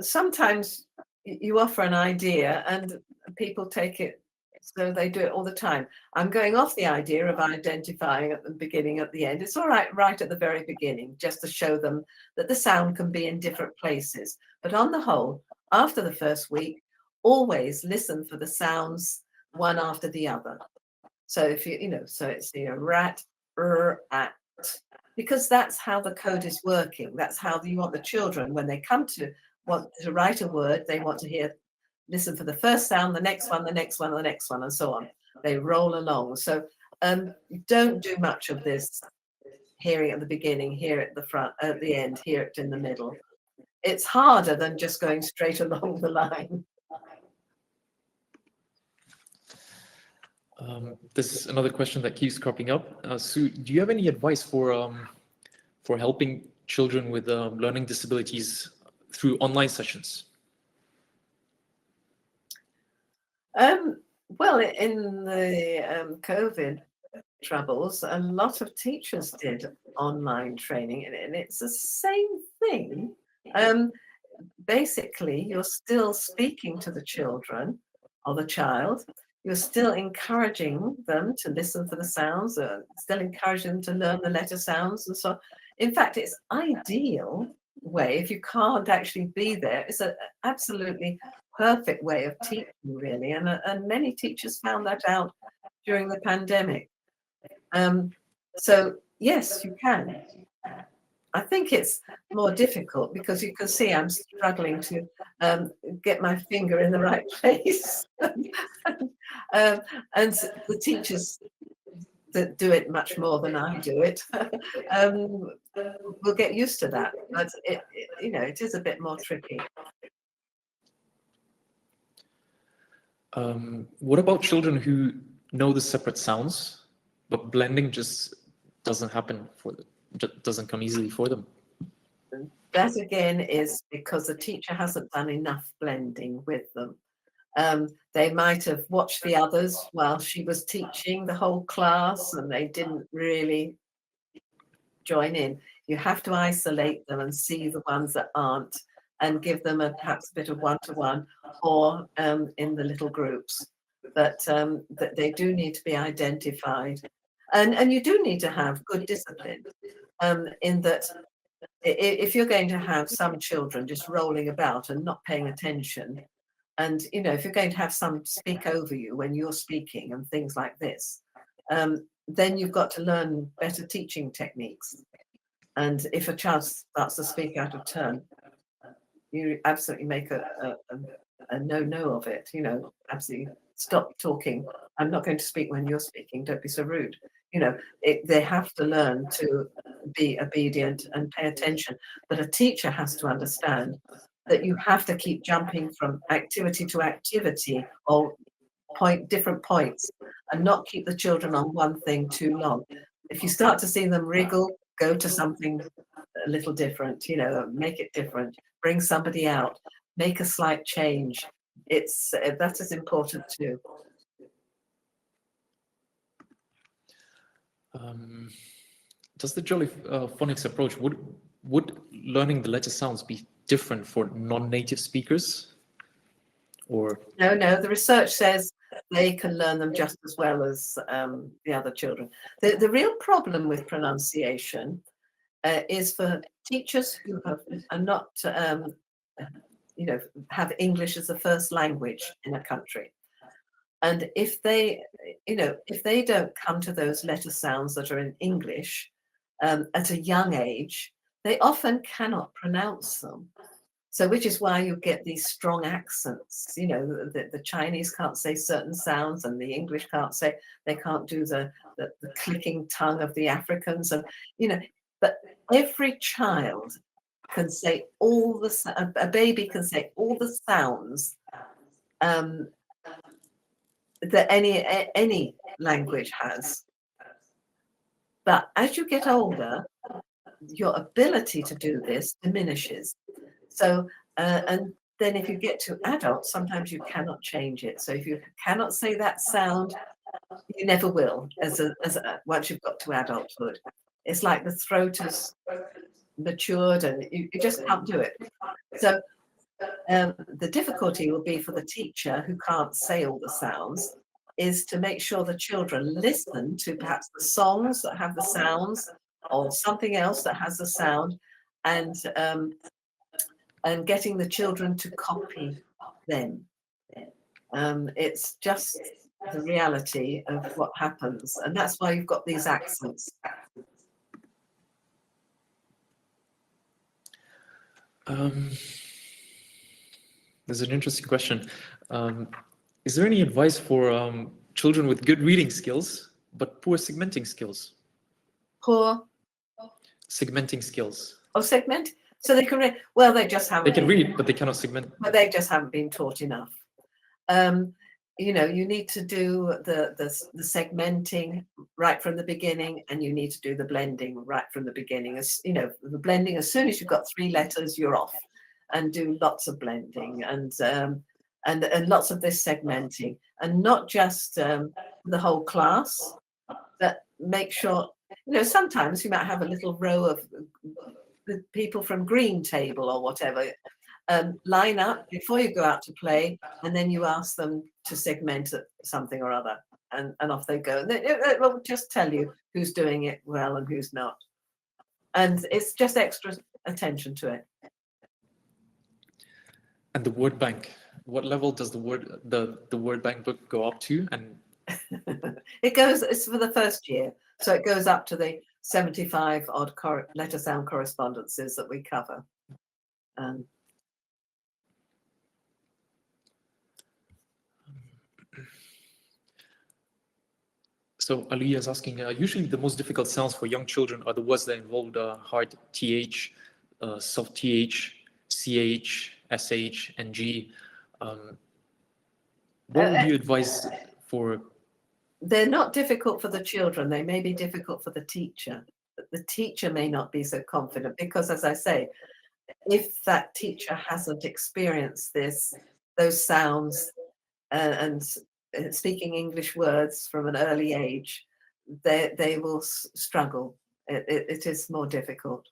sometimes you offer an idea and people take it, so they do it all the time. I'm going off the idea of identifying at the beginning, at the end. It's all right at the very beginning, just to show them that the sound can be in different places. But on the whole, after the first week, always listen for the sounds one after the other. So if so it's the rat, at, because that's how the code is working. That's how you want the children, when they want to write a word, they want to listen for the first sound, the next one, the next one, the next one, and so on. They roll along. So don't do much of this hearing at the beginning, hear it at the front, at the end, hear it in the middle. It's harder than just going straight along the line. This is another question that keeps cropping up. Sue, do you have any advice for helping children with learning disabilities through online sessions? Well, in the COVID troubles, a lot of teachers did online training, and it's the same thing. Basically, you're still speaking to the children or the child. You're still encouraging them to listen for the sounds, still encouraging them to learn the letter sounds and so on. In fact, it's ideal way, if you can't actually be there, it's an absolutely perfect way of teaching, really. And many teachers found that out during the pandemic. So yes, you can. I think it's more difficult because you can see I'm struggling to get my finger in the right place. And the teachers that do it much more than I do it will get used to that. But it is a bit more tricky. What about children who know the separate sounds, but blending just doesn't happen for them? Doesn't come easily for them? That again is because the teacher hasn't done enough blending with them. They might have watched the others while she was teaching the whole class and they didn't really join in. You have to isolate them and see the ones that aren't and give them perhaps a bit of one-to-one or in the little groups. But that they do need to be identified. And you do need to have good discipline in that if you're going to have some children just rolling about and not paying attention, and if you're going to have some speak over you when you're speaking and things like this, then you've got to learn better teaching techniques. And if a child starts to speak out of turn, you absolutely make a no of it. Absolutely stop talking. I'm not going to speak when you're speaking. Don't be so rude. They have to learn to be obedient and pay attention. But a teacher has to understand that you have to keep jumping from activity to activity or different points and not keep the children on one thing too long. If you start to see them wriggle, go to something a little different, you know, make it different, bring somebody out, make a slight change. It's that is important too. Does the Jolly phonics approach, would learning the letter sounds be different for non-native speakers? Or no, the research says they can learn them just as well as the other children. The real problem with pronunciation is for teachers who are not, you know, have English as a first language in a country. And if they, you know, if they don't come to those letter sounds that are in English at a young age, they often cannot pronounce them. So, which is why you get these strong accents. You know, the Chinese can't say certain sounds, and the English can't say, they can't do the clicking tongue of the Africans, and you know. But every child can say all the a baby can say all the sounds that any language has. But as you get older, your ability to do this diminishes. So, and then if you get to adults, sometimes you cannot change it. So if you cannot say that sound, you never will. Once you've got to adulthood, it's like the throat has matured, and you just can't do it. So the difficulty will be for the teacher who can't say all the sounds, is to make sure the children listen to perhaps the songs that have the sounds or something else that has the sound, and getting the children to copy them. It's just the reality of what happens, and that's why you've got these accents. There's an interesting question. Is there any advice for children with good reading skills but poor segmenting skills? Poor Segmenting skills. Oh, segment. So they can read. Well, they just haven't. They can read, but they cannot segment. But they just haven't been taught enough. You know, you need to do the segmenting right from the beginning, and you need to do the blending right from the beginning. As you know, the blending, as soon as you've got 3 letters, you're off, and do lots of blending and lots of this segmenting, and not just the whole class, but make sure, you know, sometimes you might have a little row of the people from green table or whatever. Line up before you go out to play, and then you ask them to segment something or other, and off they go. And it will just tell you who's doing it well and who's not. And it's just extra attention to it. And the word bank, what level does the word bank book go up to? And it's for the first year, so it goes up to the 75 odd letter sound correspondences that we cover. So Aliyah is asking, usually the most difficult sounds for young children are the words that involve hard TH, soft TH, CH, SH, and G. What would you advise for? They're not difficult for the children. They may be difficult for the teacher. But the teacher may not be so confident because, as I say, if that teacher hasn't experienced those sounds and speaking English words from an early age, they will struggle. It is more difficult.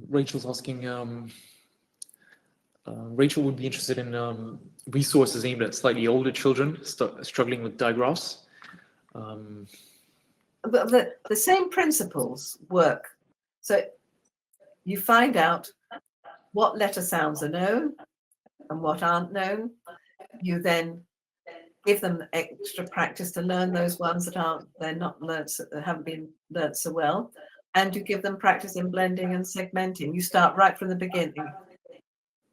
Rachel's asking, Rachel would be interested in resources aimed at slightly older children struggling with digraphs. But the same principles work. So you find out what letter sounds are known and what aren't known. You then give them extra practice to learn those ones that haven't been learnt so well, and you give them practice in blending and segmenting. You start right from the beginning.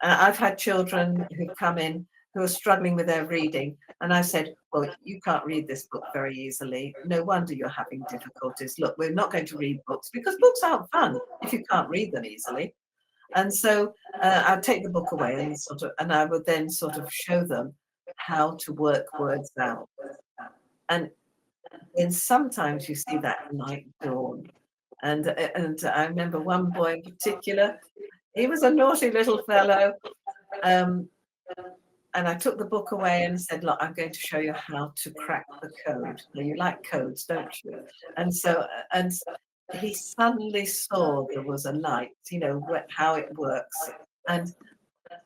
I've had children who come in who are struggling with their reading, and I said, well, you can't read this book very easily. No wonder you're having difficulties. Look, we're not going to read books because books aren't fun if you can't read them easily. And so I'd take the book away and I would then sort of show them how to work words out. And then sometimes you see that light dawn. And I remember one boy in particular, he was a naughty little fellow. And I took the book away and said, look, I'm going to show you how to crack the code. Now, you like codes, don't you? And so, and he suddenly saw there was a light, you know, how it works. And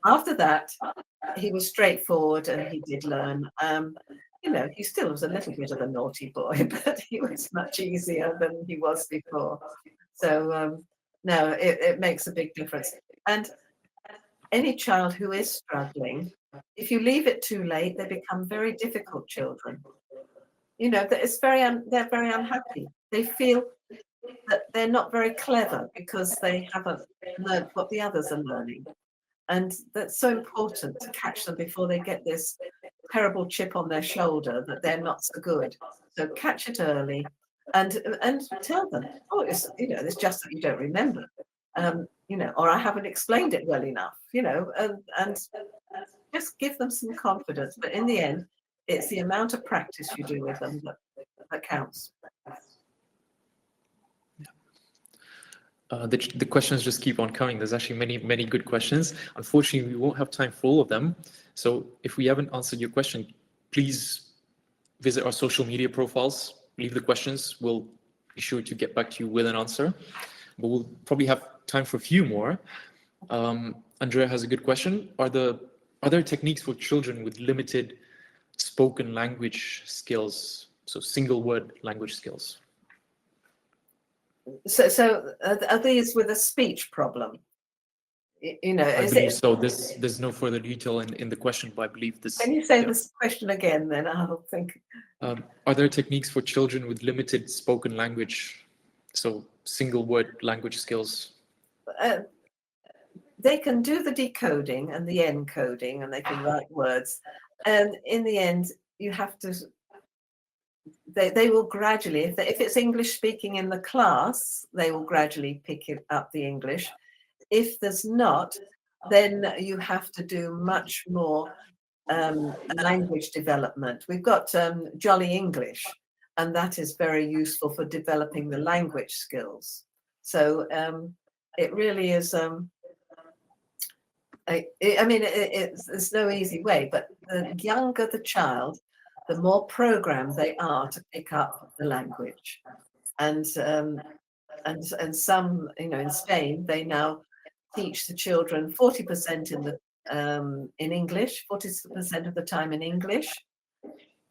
after that, he was straightforward and he did learn. You know, he still was a little bit of a naughty boy, but he was much easier than he was before. So, no, it makes a big difference. And any child who is struggling, if you leave it too late, they become very difficult children. You know, that it's they're very unhappy. They feel that they're not very clever because they haven't learned what the others are learning. And that's so important to catch them before they get this terrible chip on their shoulder that they're not so good. So catch it early and tell them, oh, it's, you know, it's just that you don't remember. You know, or I haven't explained it well enough, you know, and just give them some confidence. But in the end, it's the amount of practice you do with them that counts. The questions just keep on coming. There's actually many good questions. Unfortunately, we won't have time for all of them. So if we haven't answered your question, please visit our social media profiles, leave the questions. We'll be sure to get back to you with an answer. But we'll probably have time for a few more. Andrea has a good question. Are there techniques for children with limited spoken language skills, so single word language skills? So are these with a speech problem? You know, I believe so. There's no further detail in the question, but I believe this. Can you say this question again, then I'll think. Are there techniques for children with limited spoken language, so single word language skills? They can do the decoding and the encoding, and they can write words. And in the end, you have to. They will gradually, if it's English speaking in the class, they will gradually pick it up the English. If there's not, then you have to do much more language development. We've got Jolly English, and that is very useful for developing the language skills. So it really is. I mean, it's no easy way, but the younger the child, the more programmed they are to pick up the language. And some, you know, in Spain, they now teach the children 40% in English, 40% of the time in English,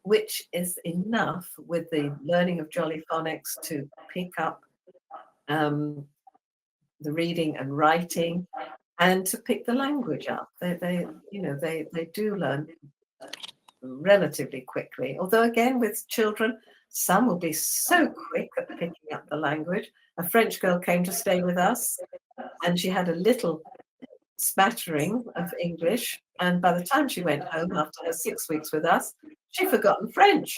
which is enough with the learning of Jolly Phonics to pick up the reading and writing and to pick the language up. They do learn relatively quickly. Although again, with children, some will be so quick at picking up the language. A French girl came to stay with us, and she had a little smattering of English. And by the time she went home after her 6 weeks with us, she'd forgotten French.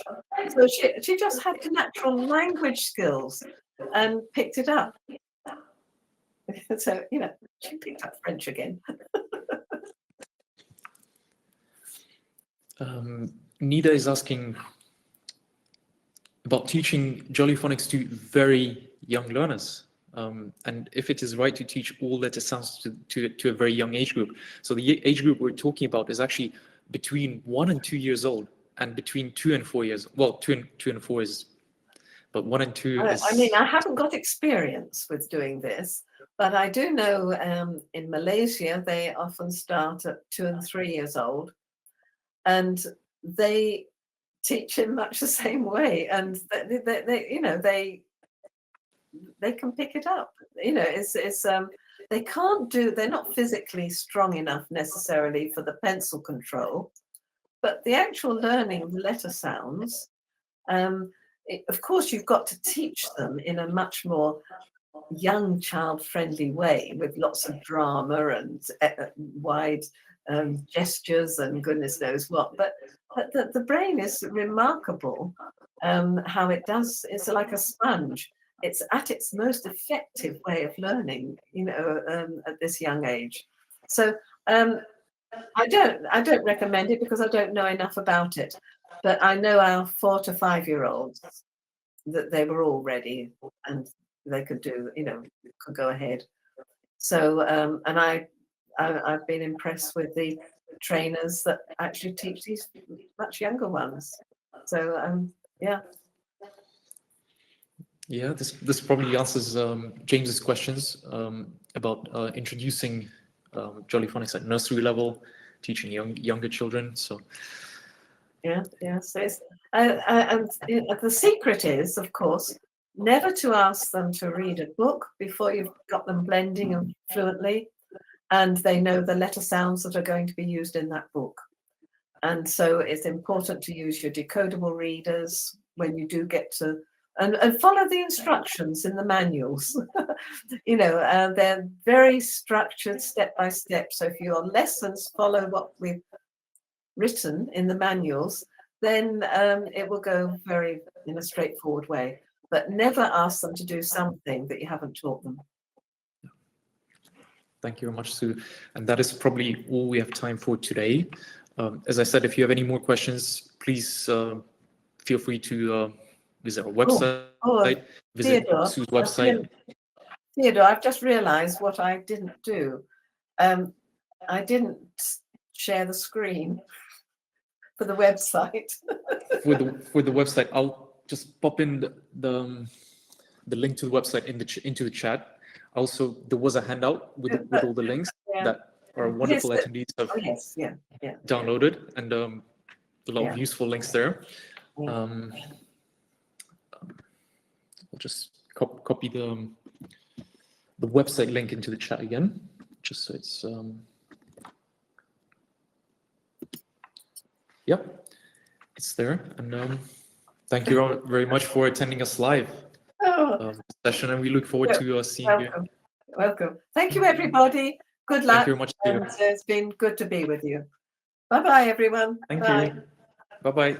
So she just had the natural language skills and picked it up. So, you know, she picked up French again. Nida is asking about teaching Jolly Phonics to very young learners, and if it is right to teach all letter sounds to a very young age group. So the age group we're talking about is actually between 1 and 2 years old, and between 2 and 4 years. Well, two and four is, but 1 and 2 is. I mean, I haven't got experience with doing this, but I do know in Malaysia they often start at 2 and 3 years old, and they teach in much the same way, and they you know, they can pick it up. You know, they can't do. They're not physically strong enough necessarily for the pencil control, but the actual learning of the letter sounds. Of course, you've got to teach them in a much more young child-friendly way with lots of drama and wide gestures and goodness knows what. But the brain is remarkable how it does. It's like a sponge. It's at its most effective way of learning, you know, at this young age. So I don't recommend it because I don't know enough about it. But I know our 4 to 5-year-olds that they were all ready and they could do, could go ahead. So, and I've been impressed with the trainers that actually teach these much younger ones. So, yeah. Yeah, this probably answers James's questions about introducing Jolly Phonics at nursery level, teaching younger children. So Yeah, yes. And the secret is, of course, never to ask them to read a book before you've got them blending fluently, and they know the letter sounds that are going to be used in that book. And so it's important to use your decodable readers when you do get to, and follow the instructions in the manuals. They're very structured step by step. So if your lessons follow what we've written in the manuals, then it will go very in a straightforward way. But never ask them to do something that you haven't taught them. Thank you very much, Sue. And that is probably all we have time for today. As I said, if you have any more questions, please feel free to visit our website, visit Theodore, Sue's website. Theodore, I've just realized what I didn't do. I didn't share the screen for the website. for the website, I'll just pop in the link to the website into the chat. Also, there was a handout with all the links that our wonderful attendees have downloaded, and a lot of useful links there. I'll just copy the website link into the chat again, just so it's yep, it's there. And thank you all very much for attending us live session, and we look forward to seeing you. Welcome. Thank you, everybody. Good luck. Thank you very much. And it's been good to be with you. Bye-bye, everyone. Thank you. Bye-bye.